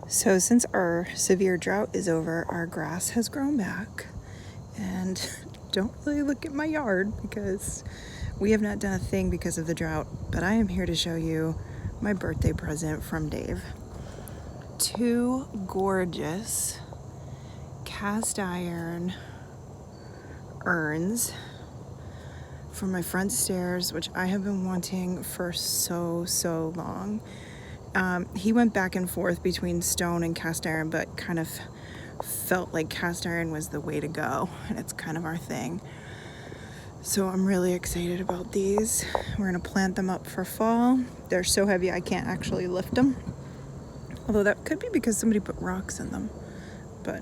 So since our severe drought is over, our grass has grown back. And don't really look at my yard because we have not done a thing because of the drought. But I am here to show you my birthday present from Dave. 2 gorgeous cast iron urns for my front stairs, which I have been wanting for so long. He went back and forth between stone and cast iron, but kind of felt like cast iron was the way to go, and it's kind of our thing. So I'm really excited about these. We're gonna plant them up for fall. They're so heavy I can't actually lift them. Although that could be because somebody put rocks in them, but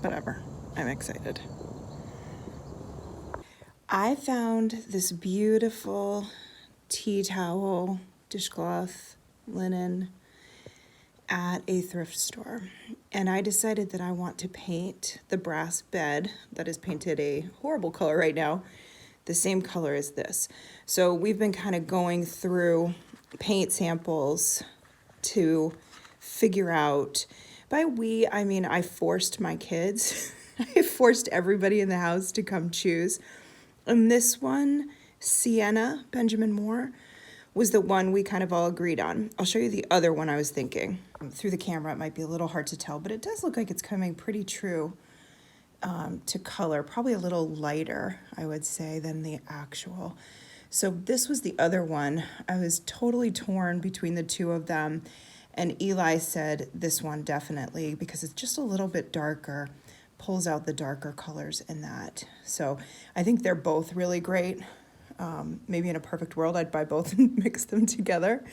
whatever, I'm excited. I found this beautiful tea towel, dishcloth, linen at a thrift store. And I decided that I want to paint the brass bed that is painted a horrible color right now, the same color as this. So we've been kind of going through paint samples to figure out, by we, I mean I forced my kids, I forced everybody in the house to come choose. And this one, Sienna, Benjamin Moore, was the one we kind of all agreed on. I'll show you the other one I was thinking. Through the camera, it might be a little hard to tell, but it does look like it's coming pretty true to color. Probably a little lighter, I would say, than the actual. So this was the other one. I was totally torn between the two of them. And Eli said this one definitely, because it's just a little bit darker, pulls out the darker colors in that. So I think they're both really great. Maybe in a perfect world, I'd buy both and mix them together.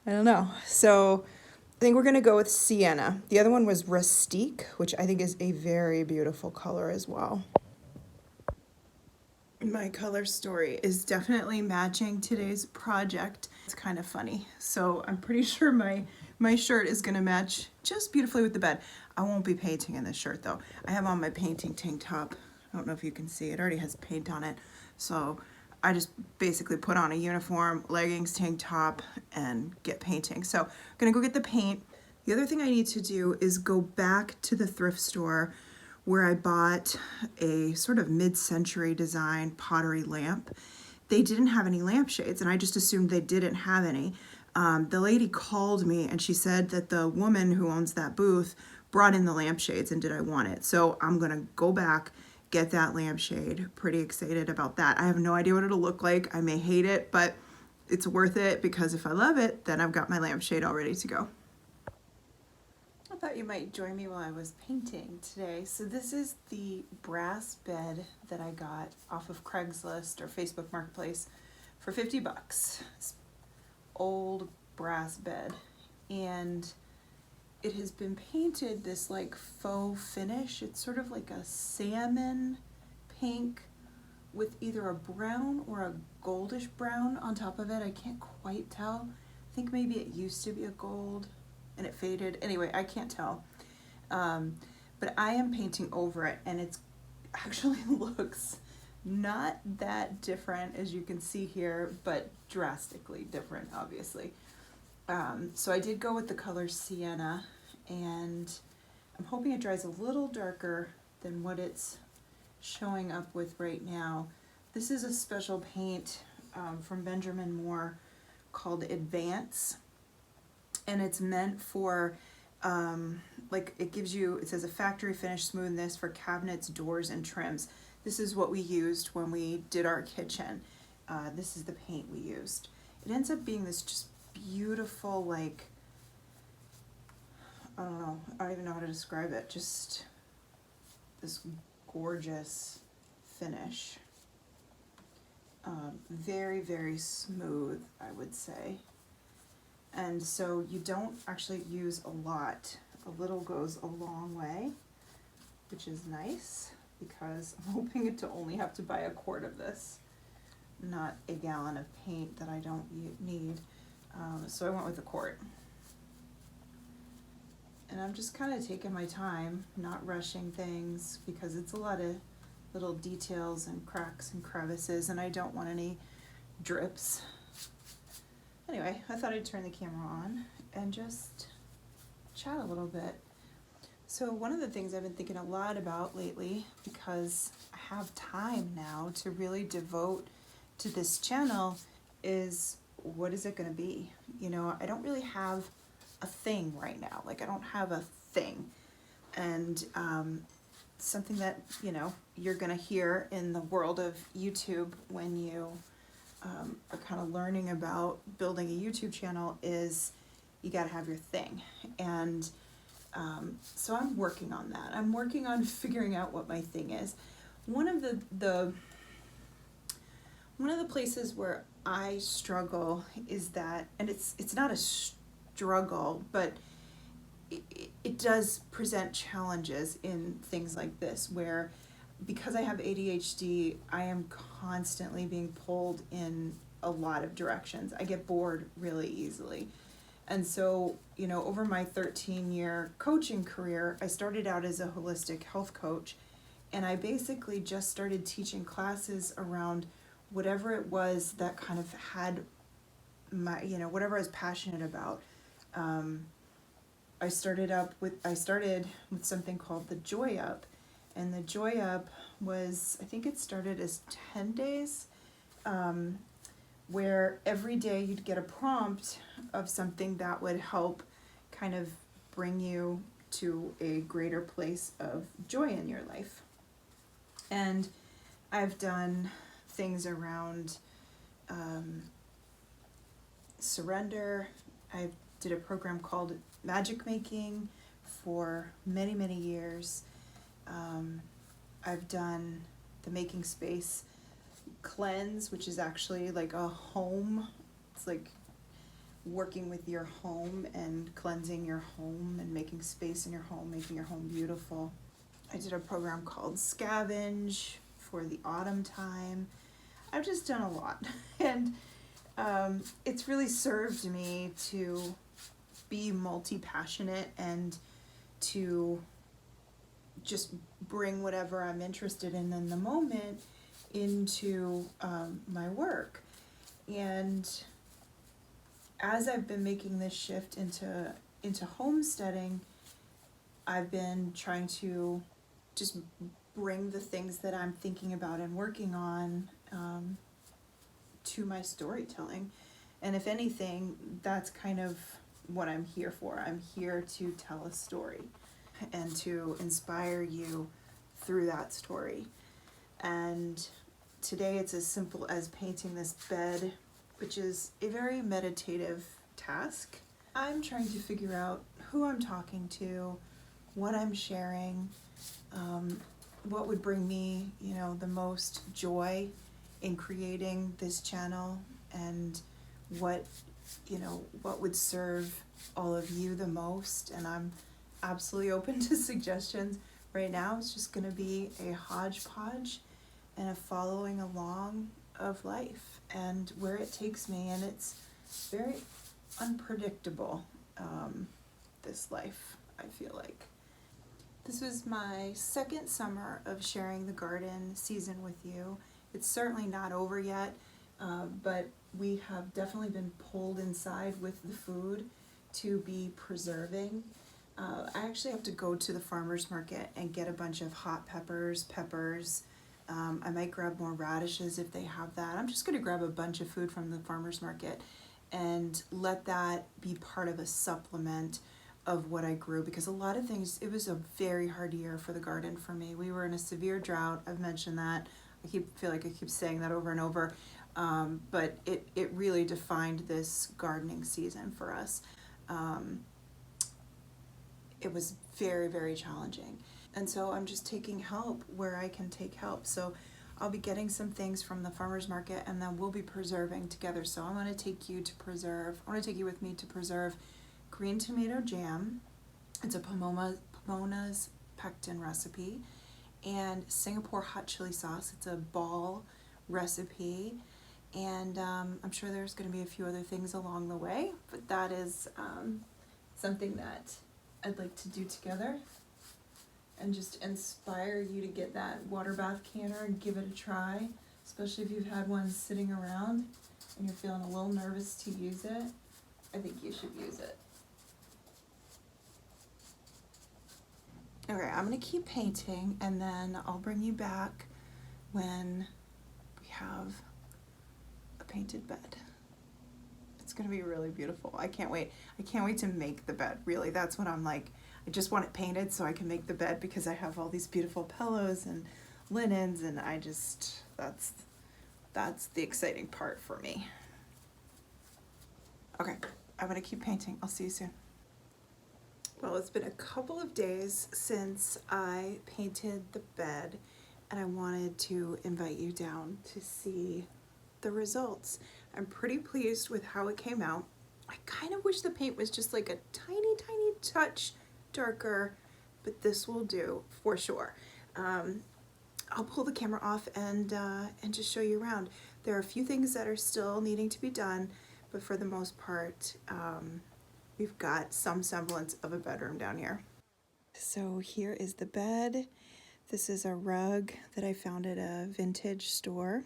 I don't know. So I think we're going to go with Sienna. The other one was Rustique, which I think is a very beautiful color as well. My color story is definitely matching today's project. It's kind of funny. So I'm pretty sure my shirt is going to match just beautifully with the bed. I won't be painting in this shirt though. I have on my painting tank top. I don't know if you can see it. It already has paint on it. So I just basically put on a uniform, leggings, tank top, and get painting. So I'm gonna go get the paint. The other thing I need to do is go back to the thrift store where I bought a sort of mid-century design pottery lamp. They didn't have any lampshades, and I just assumed they didn't have any. The lady called me and she said that the woman who owns that booth brought in the lampshades and did I want it. So I'm gonna go back, get that lampshade. Pretty excited about that. I have no idea what it'll look like. I may hate it, but it's worth it because if I love it, then I've got my lampshade all ready to go. I thought you might join me while I was painting today. So this is the brass bed that I got off of Craigslist or Facebook Marketplace for 50 bucks. It's old brass bed, and it has been painted this like faux finish. It's sort of like a salmon pink with either a brown or a goldish brown on top of it. I can't quite tell. I think maybe it used to be a gold and it faded. Anyway, I can't tell. But I am painting over it, and it's actually looks not that different as you can see here, but drastically different, obviously. So I did go with the color Sienna, and I'm hoping it dries a little darker than what it's showing up with right now. This is a special paint from Benjamin Moore called Advance, and it's meant for like it gives you, it says a factory finish smoothness for cabinets, doors, and trims. This is what we used when we did our kitchen. This is the paint we used. It ends up being this just beautiful, like, I don't even know how to describe it, just this gorgeous finish. Very smooth, I would say. And so you don't actually use a lot. A little goes a long way, which is nice because I'm hoping to only have to buy a quart of this, not a gallon of paint that I don't need. So I went with a quart. And I'm just kind of taking my time, not rushing things, because it's a lot of little details and cracks and crevices, and I don't want any drips. Anyway, I thought I'd turn the camera on and just chat a little bit. So one of the things I've been thinking a lot about lately, because I have time now to really devote to this channel, is what is it going to be? You know, I don't really have a thing right now. Like, I don't have a thing. And something that, you know, you're going to hear in the world of YouTube when you are kind of learning about building a YouTube channel is you got to have your thing. And so I'm working on that. I'm working on figuring out what my thing is. One of the places where I struggle is that, and it's not a struggle, but it does present challenges in things like this, where because I have ADHD, I am constantly being pulled in a lot of directions. I get bored really easily. And so, you know, over my 13-year coaching career, I started out as a holistic health coach, and I basically just started teaching classes around whatever it was that kind of had my, you know, whatever I was passionate about. I started with something called the Joy Up, and the Joy Up was, I think it started as 10 days, where every day you'd get a prompt of something that would help kind of bring you to a greater place of joy in your life. And I've done things around surrender. I did a program called Magic Making for many, many years. I've done the Making Space Cleanse, which is actually like a home. It's like working with your home and cleansing your home and making space in your home, making your home beautiful. I did a program called Scavenge for the autumn time. I've just done a lot. And it's really served me to be multi-passionate and to just bring whatever I'm interested in the moment into my work. And as I've been making this shift into homesteading, I've been trying to just bring the things that I'm thinking about and working on to my storytelling. And if anything, that's kind of what I'm here for. I'm here to tell a story and to inspire you through that story. And today it's as simple as painting this bed, which is a very meditative task. I'm trying to figure out who I'm talking to, what I'm sharing, what would bring me, you know, the most joy in creating this channel, and what, you know, what would serve all of you the most. And I'm absolutely open to suggestions. Right now it's just going to be a hodgepodge and a following along of life and where it takes me. And it's very unpredictable, this life, I feel like. This was my second summer of sharing the garden season with you. It's certainly not over yet, but we have definitely been pulled inside with the food to be preserving. I actually have to go to the farmer's market and get a bunch of hot peppers. I might grab more radishes if they have that. I'm just going to grab a bunch of food from the farmer's market and let that be part of a supplement of what I grew, because a lot of things, it was a very hard year for the garden for me. We were in a severe drought. I've mentioned that. I feel like I keep saying that over and over, but it really defined this gardening season for us. It was very, very challenging. And so I'm just taking help where I can take help. So I'll be getting some things from the farmer's market, and then we'll be preserving together. So I'm going to take you with me to preserve green tomato jam. It's a Pomona's pectin recipe. And Singapore hot chili sauce. It's a ball recipe. And I'm sure there's going to be a few other things along the way, but that is something that I'd like to do together and just inspire you to get that water bath canner and give it a try, especially if you've had one sitting around and you're feeling a little nervous to use it. I think you should use it. Okay, I'm gonna keep painting and then I'll bring you back when we have a painted bed. It's gonna be really beautiful. I can't wait. I can't wait to make the bed. Really, that's what I'm like. I just want it painted so I can make the bed because I have all these beautiful pillows and linens, and I just, that's the exciting part for me. Okay, I'm gonna keep painting. I'll see you soon. Well, it's been a couple of days since I painted the bed, and I wanted to invite you down to see the results. I'm pretty pleased with how it came out. I kind of wish the paint was just like a tiny, tiny touch darker, but this will do for sure. I'll pull the camera off and just show you around. There are a few things that are still needing to be done, but for the most part, we've got some semblance of a bedroom down here. So here is the bed. This is a rug that I found at a vintage store,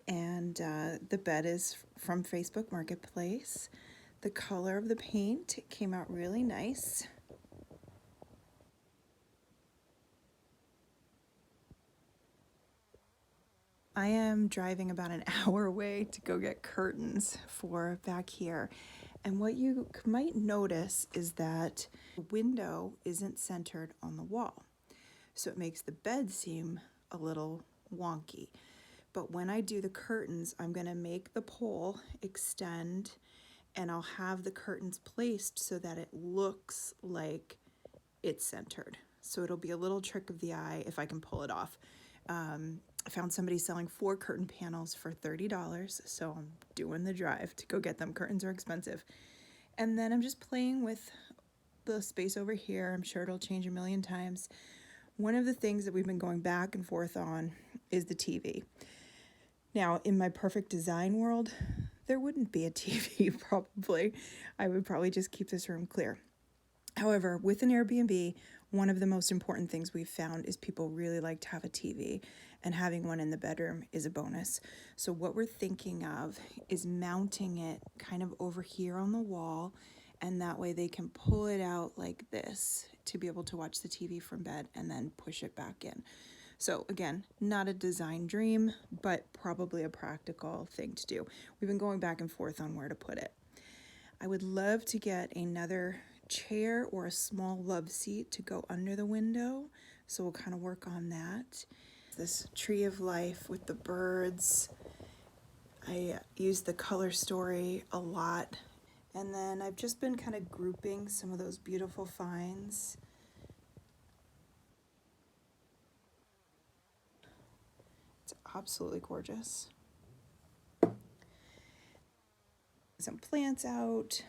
and the bed is from Facebook Marketplace. The color of the paint came out really nice. I am driving about an hour away to go get curtains for back here. And what you might notice is that the window isn't centered on the wall. So it makes the bed seem a little wonky. But when I do the curtains, I'm gonna make the pole extend, and I'll have the curtains placed so that it looks like it's centered. So it'll be a little trick of the eye if I can pull it off. I found somebody selling 4 curtain panels for $30, so I'm doing the drive to go get them. Curtains are expensive. And then I'm just playing with the space over here. I'm sure it'll change a million times. One of the things that we've been going back and forth on is the TV. Now, in my perfect design world, there wouldn't be a TV probably. I would probably just keep this room clear. However, with an Airbnb, one of the most important things we've found is people really like to have a TV, and having one in the bedroom is a bonus. So what we're thinking of is mounting it kind of over here on the wall, and that way they can pull it out like this to be able to watch the TV from bed and then push it back in. So again, not a design dream, but probably a practical thing to do. We've been going back and forth on where to put it. I would love to get another chair or a small love seat to go under the window, so we'll kind of work on that. This tree of life with the birds. I use the color story a lot, and then I've just been kind of grouping some of those beautiful finds. It's absolutely gorgeous. Some plants out.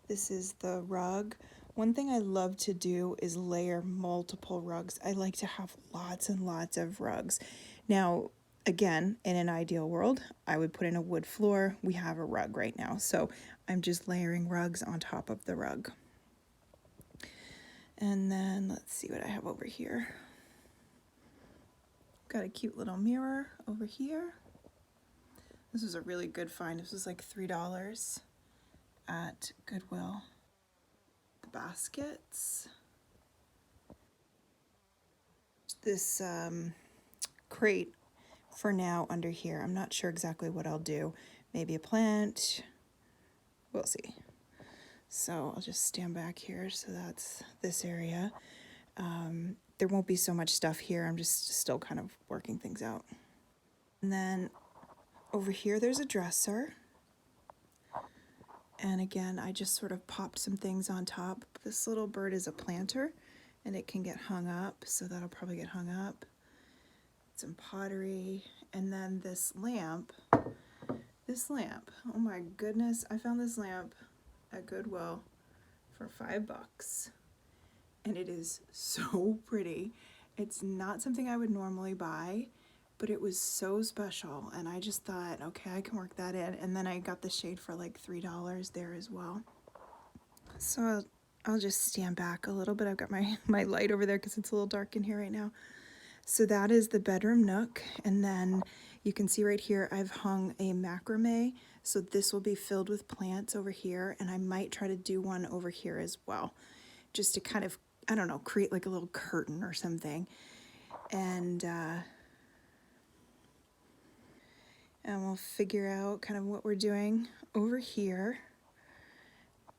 This is the rug. One thing I love to do is layer multiple rugs. I like to have lots and lots of rugs. Now, again, in an ideal world, I would put in a wood floor. We have a rug right now, so I'm just layering rugs on top of the rug. And then let's see what I have over here. Got a cute little mirror over here. This was a really good find. This was like $3 at Goodwill. The baskets. This crate for now under here. I'm not sure exactly what I'll do. Maybe a plant. We'll see. So I'll just stand back here. So that's this area. There won't be so much stuff here. I'm just still kind of working things out. And then over here, there's a dresser. And again, I just sort of popped some things on top. This little bird is a planter, and it can get hung up, so that'll probably get hung up. Some pottery, and then this lamp. Oh my goodness, I found this lamp at Goodwill for $5, and it is so pretty. It's not something I would normally buy, but it was so special, and I just thought, okay, I can work that in. And then I got the shade for like $3 there as well. So I'll just stand back a little bit. I've got my light over there because it's a little dark in here right now. So that is the bedroom nook, and then you can see right here I've hung a macrame, so this will be filled with plants over here, and I might try to do one over here as well, just to kind of I don't know, create like a little curtain or something. And we'll figure out kind of what we're doing over here.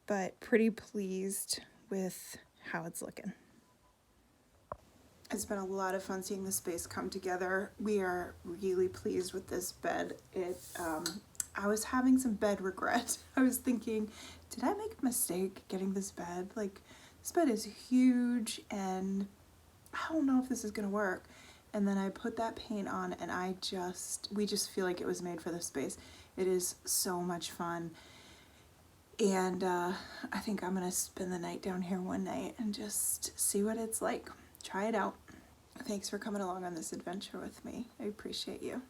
But pretty pleased with how it's looking. It's been a lot of fun seeing the space come together. We are really pleased with this bed. I was having some bed regret. I was thinking, did I make a mistake getting this bed? Like, this bed is huge and I don't know if this is gonna work. And then I put that paint on and we just feel like it was made for this space. It is so much fun. And I think I'm gonna spend the night down here one night and just see what it's like. Try it out. Thanks for coming along on this adventure with me. I appreciate you.